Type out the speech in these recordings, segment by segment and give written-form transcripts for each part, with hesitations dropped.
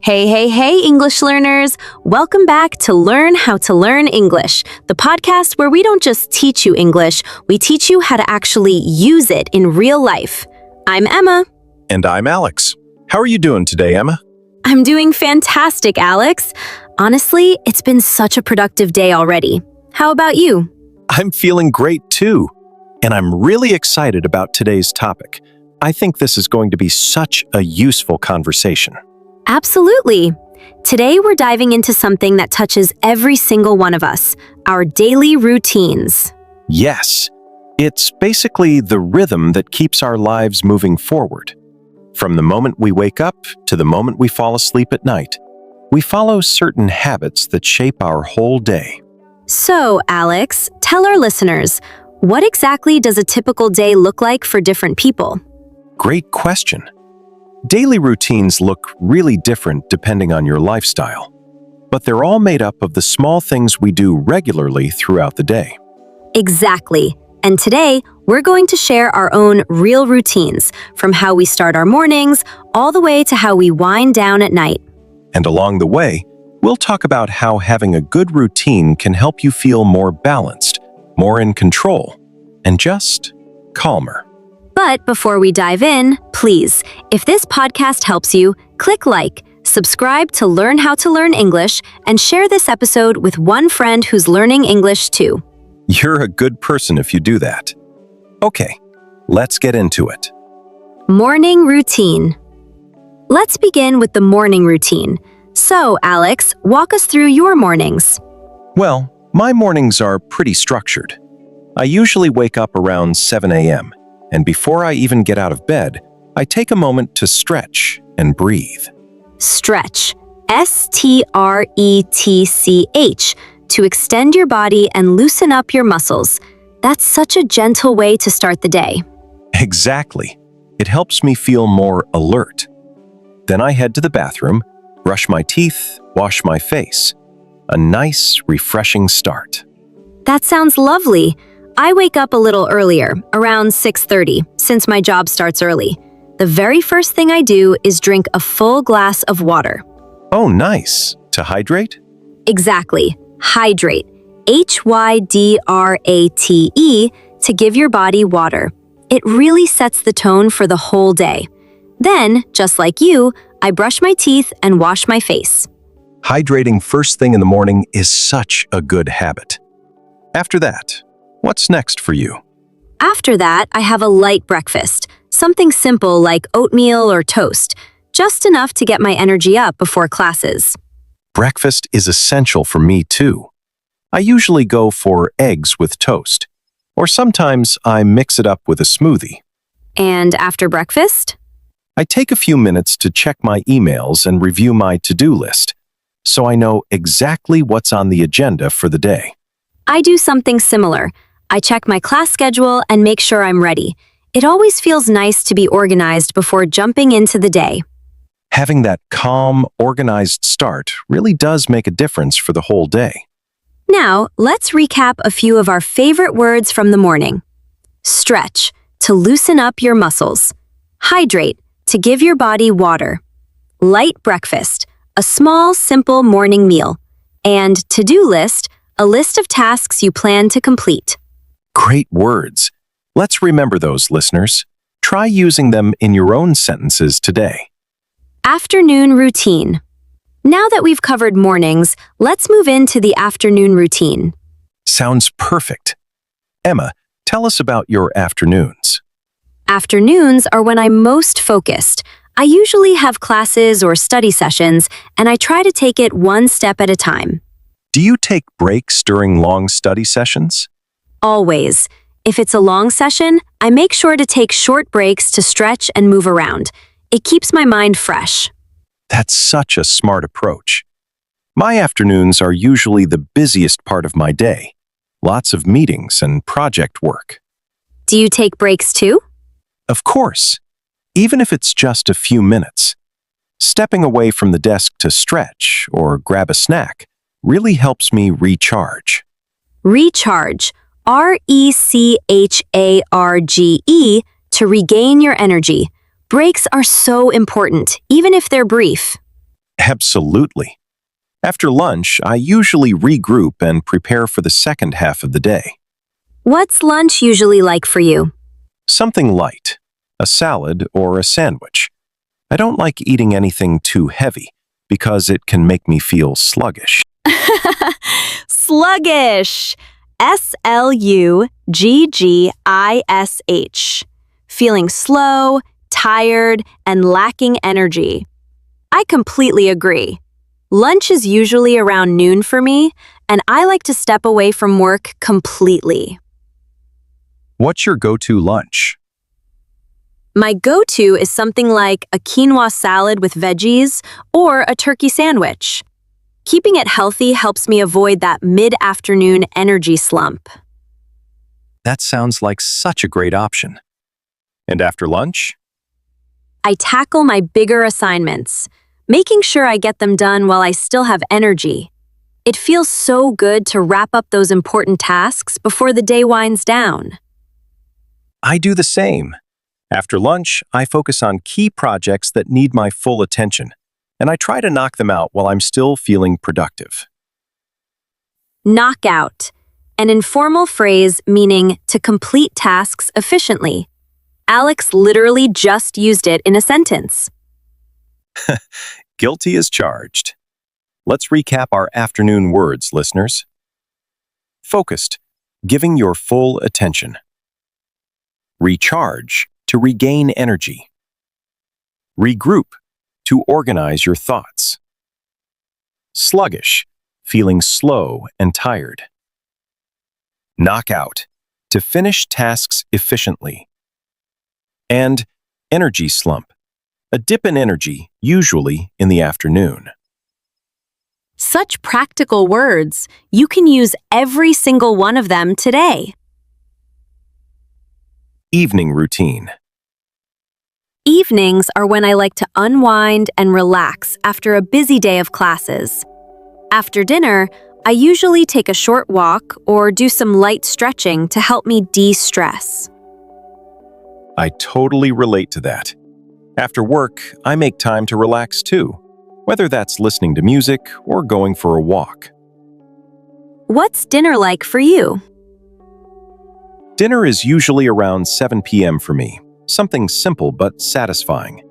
Hey, hey, hey, English learners! Welcome back to Learn How to Learn English, the podcast where we don't just teach you English, we teach you how to actually use it in real life. I'm Emma. And I'm Alex. How are you doing today, Emma? I'm doing fantastic, Alex. Honestly, it's been such a productive day already. How about you? I'm feeling great too. And I'm really excited about today's topic. I think this is going to be such a useful conversation. Absolutely. Today we're diving into something that touches every single one of us, our daily routines. Yes, it's basically the rhythm that keeps our lives moving forward. From the moment we wake up to the moment we fall asleep at night, we follow certain habits that shape our whole day. So, Alex, tell our listeners, what exactly does a typical day look like for different people? Great question. Daily routines look really different depending on your lifestyle, but they're all made up of the small things we do regularly throughout the day. Exactly. And today, we're going to share our own real routines, from how we start our mornings all the way to how we wind down at night. And along the way, we'll talk about how having a good routine can help you feel more balanced, more in control, and just calmer. But before we dive in, please, if this podcast helps you, click like, subscribe to Learn How to Learn English, and share this episode with one friend who's learning English too. You're a good person if you do that. Okay, let's get into it. Morning routine. Let's begin with the morning routine. So, Alex, walk us through your mornings. Well, my mornings are pretty structured. I usually wake up around 7 a.m., and before I even get out of bed, I take a moment to stretch and breathe. Stretch, S-T-R-E-T-C-H, to extend your body and loosen up your muscles. That's such a gentle way to start the day. Exactly. It helps me feel more alert. Then I head to the bathroom, brush my teeth, wash my face. A nice, refreshing start. That sounds lovely. I wake up a little earlier, around 6:30, since my job starts early. The very first thing I do is drink a full glass of water. Oh, nice. To hydrate? Exactly. Hydrate. Hydrate, to give your body water. It really sets the tone for the whole day. Then, just like you, I brush my teeth and wash my face. Hydrating first thing in the morning is such a good habit. After that, what's next for you? After that, I have a light breakfast, something simple like oatmeal or toast, just enough to get my energy up before classes. Breakfast is essential for me too. I usually go for eggs with toast, or sometimes I mix it up with a smoothie. And after breakfast? I take a few minutes to check my emails and review my to-do list, so I know exactly what's on the agenda for the day. I do something similar. I check my class schedule and make sure I'm ready. It always feels nice to be organized before jumping into the day. Having that calm, organized start really does make a difference for the whole day. Now, let's recap a few of our favorite words from the morning. Stretch, to loosen up your muscles. Hydrate, to give your body water. Light breakfast, a small, simple morning meal. And to-do list, a list of tasks you plan to complete. Great words. Let's remember those, listeners. Try using them in your own sentences today. Afternoon routine. Now that we've covered mornings, let's move into the afternoon routine. Sounds perfect. Emma, tell us about your afternoons. Afternoons are when I'm most focused. I usually have classes or study sessions, and I try to take it one step at a time. Do you take breaks during long study sessions? Always. If it's a long session, I make sure to take short breaks to stretch and move around. It keeps my mind fresh. That's such a smart approach. My afternoons are usually the busiest part of my day. Lots of meetings and project work. Do you take breaks too? Of course, even if it's just a few minutes. Stepping away from the desk to stretch or grab a snack really helps me recharge. Recharge, R-E-C-H-A-R-G-E, to regain your energy. Breaks are so important, even if they're brief. Absolutely. After lunch, I usually regroup and prepare for the second half of the day. What's lunch usually like for you? Something light, a salad or a sandwich. I don't like eating anything too heavy because it can make me feel sluggish. Sluggish. Sluggish. Feeling slow, tired, and lacking energy. I completely agree. Lunch is usually around noon for me, and I like to step away from work completely. What's your go-to lunch? My go-to is something like a quinoa salad with veggies or a turkey sandwich. Keeping it healthy helps me avoid that mid-afternoon energy slump. That sounds like such a great option. And after lunch? I tackle my bigger assignments, making sure I get them done while I still have energy. It feels so good to wrap up those important tasks before the day winds down. I do the same. After lunch, I focus on key projects that need my full attention, and I try to knock them out while I'm still feeling productive. Knockout, an informal phrase meaning to complete tasks efficiently. Alex literally just used it in a sentence. Guilty as charged. Let's recap our afternoon words, listeners. Focused, giving your full attention. Recharge, to regain energy. Regroup, to organize your thoughts. Sluggish, feeling slow and tired. Knockout, to finish tasks efficiently. And energy slump, a dip in energy, usually in the afternoon. Such practical words. You can use every single one of them today. Evening routine. Evenings are when I like to unwind and relax after a busy day of classes. After dinner, I usually take a short walk or do some light stretching to help me de-stress. I totally relate to that. After work, I make time to relax too, whether that's listening to music or going for a walk. What's dinner like for you? Dinner is usually around 7 p.m. for me, something simple but satisfying.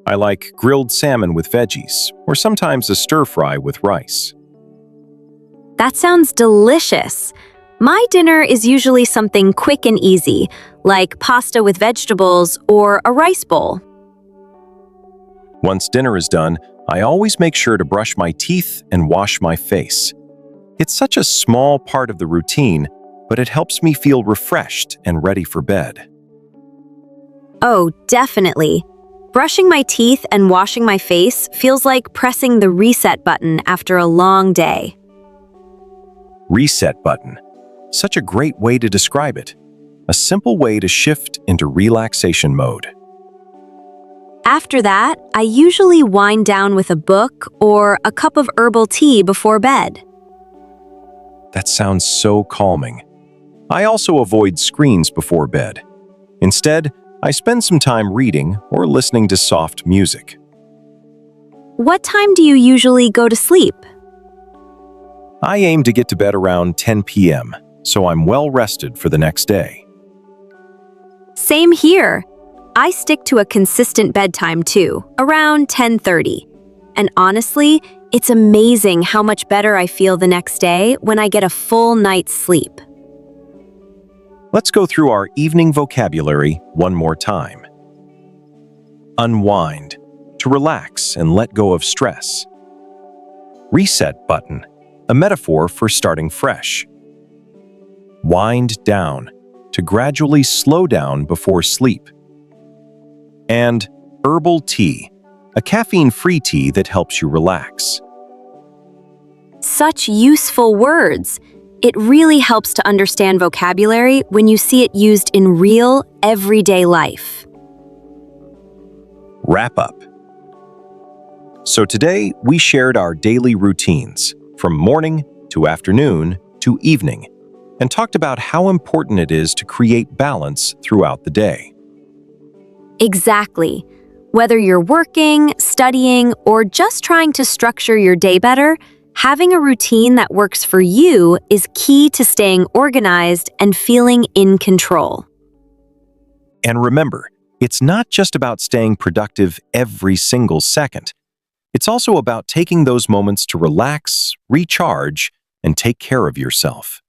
I like grilled salmon with veggies, or sometimes a stir-fry with rice. That sounds delicious. My dinner is usually something quick and easy, like pasta with vegetables or a rice bowl. Once dinner is done, I always make sure to brush my teeth and wash my face. It's such a small part of the routine, but it helps me feel refreshed and ready for bed. Oh, definitely. Brushing my teeth and washing my face feels like pressing the reset button after a long day. Reset button. Such a great way to describe it. A simple way to shift into relaxation mode. After that, I usually wind down with a book or a cup of herbal tea before bed. That sounds so calming. I also avoid screens before bed. Instead, I spend some time reading or listening to soft music. What time do you usually go to sleep? I aim to get to bed around 10 p.m., so I'm well rested for the next day. Same here. I stick to a consistent bedtime too, around 10:30. And honestly, it's amazing how much better I feel the next day when I get a full night's sleep. Let's go through our evening vocabulary one more time. Unwind, to relax and let go of stress. Reset button, a metaphor for starting fresh. Wind down, to gradually slow down before sleep. And herbal tea, a caffeine-free tea that helps you relax. Such useful words. It really helps to understand vocabulary when you see it used in real, everyday life. Wrap up. So today, we shared our daily routines, from morning to afternoon to evening, and talked about how important it is to create balance throughout the day. Exactly. Whether you're working, studying, or just trying to structure your day better, having a routine that works for you is key to staying organized and feeling in control. And remember, it's not just about staying productive every single second. It's also about taking those moments to relax, recharge, and take care of yourself.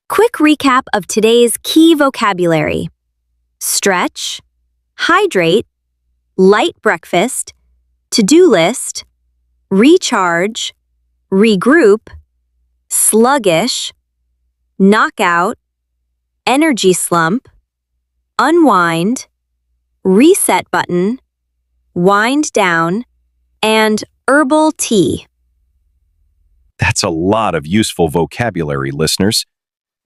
Quick recap of today's key vocabulary: stretch, hydrate, light breakfast, to-do list, recharge, regroup, sluggish, knockout, energy slump, unwind, reset button, wind down, and herbal tea. That's a lot of useful vocabulary, listeners.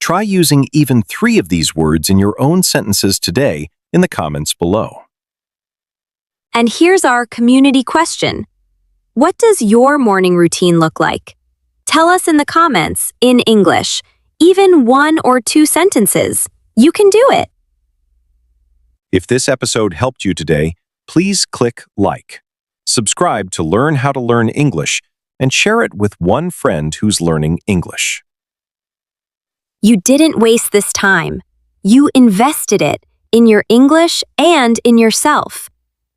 Try using even 3 of these words in your own sentences today in the comments below. And here's our community question. What does your morning routine look like? Tell us in the comments in English, even 1 or 2 sentences. You can do it. If this episode helped you today, please click like, subscribe to learn how to learn English, and share it with one friend who's learning English. You didn't waste this time. You invested it in your English and in yourself.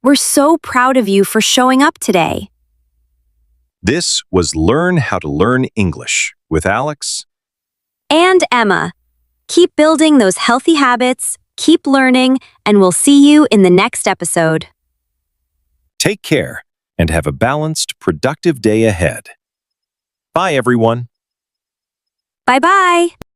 We're so proud of you for showing up today. This was Learn How to Learn English with Alex And Emma. Keep building those healthy habits, keep learning, and we'll see you in the next episode. Take care and have a balanced, productive day ahead. Bye, everyone. Bye-bye.